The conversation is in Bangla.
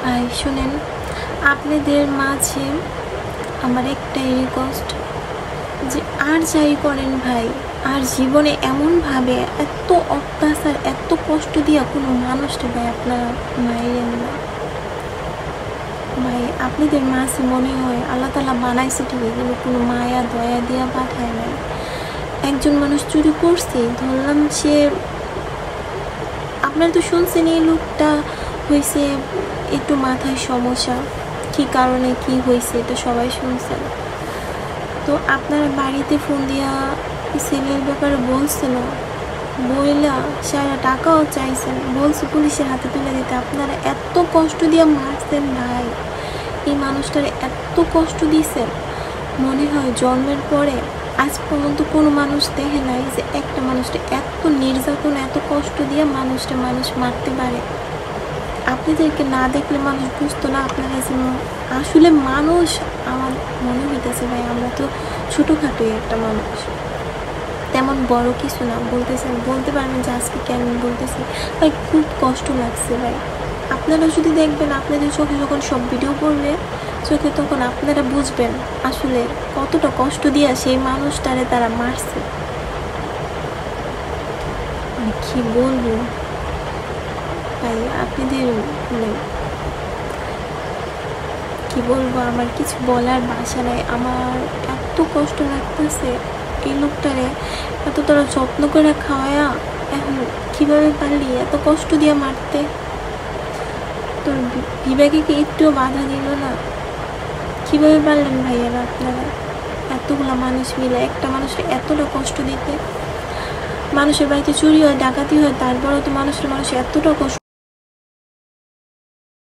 ভাই শুনেন, আপনাদের মাঝে আমার একটাই রিকোয়েস্ট যে আর যাই করেন ভাই, আর জীবনে এমনভাবে এত অত্যাচার এত কষ্ট দিয়া কোনো মানুষটা ভাই আপনারা মাইরেন না ভাই। আপনাদের মাঝে মনে হয় আল্লাহ তাআলা বানাইছে ঠিকই, কিন্তু কোনো মায়া দয়া দিয়া পাঠায় নাই। একজন মানুষ চুরি করছে, ধরলাম সে, আপনারা তো শুনছেন এই লোকটা হয়েছে একটু মাথায় সমস্যা, কী কারণে কি হয়েছে এটা সবাই শুনছেন। তো আপনারা বাড়িতে ফোন দিয়া ছেলের ব্যাপারে বলছিল, বইলা সারা টাকাও চাইছেন, বলছে পুলিশের হাতে তুলে দিতে। আপনারা এত কষ্ট দিয়ে মারছেন ভাই, এই মানুষটারে এত কষ্ট দিয়েছেন, মনে হয় জন্মের পরে আজ পর্যন্ত কোনো মানুষ দেখে নাই যে একটা মানুষটা এত নির্যাতন এত কষ্ট দিয়ে মানুষ মারতে পারে। আপনাদেরকে না দেখলে মানুষ বুঝতো না আপনারা যে আসলে মানুষ। আমার মনে হইতেছে ভাই আমরা তো ছোটোখাটোই একটা মানুষ, তেমন বড় কিছু না। বলতে পারবেন যে আজকে কেন বলতেছি ভাই, খুব কষ্ট লাগছে ভাই। আপনারা যদি দেখবেন, আপনাদের চোখে যখন সব ভিডিও পড়বে চোখে, তখন আপনারা বুঝবেন আসলে কতটা কষ্ট দিয়ে সেই মানুষটারে তারা মারছে। কি বলবো ভাই, আপনাদের মানে কি বলবো, আমার কিছু বলার ভাষা নাই। আমার এত কষ্ট লাগতেছে এই লোকটারে, এত তারা যত্ন করে খাওয়ায়া, এখন কীভাবে পারলি এত কষ্ট দিয়ে মারতে? তোর বিবেকে কি একটুও বাধা দিল না? কীভাবে পারলেন ভাইয়ারা আপনারা এতগুলা মানুষ মিলে একটা মানুষকে এতটা কষ্ট দিতে? মানুষের বাড়িতে চুরি হয়, ডাকাতি হয়, তারপরেও তো মানুষ এতটা কষ্ট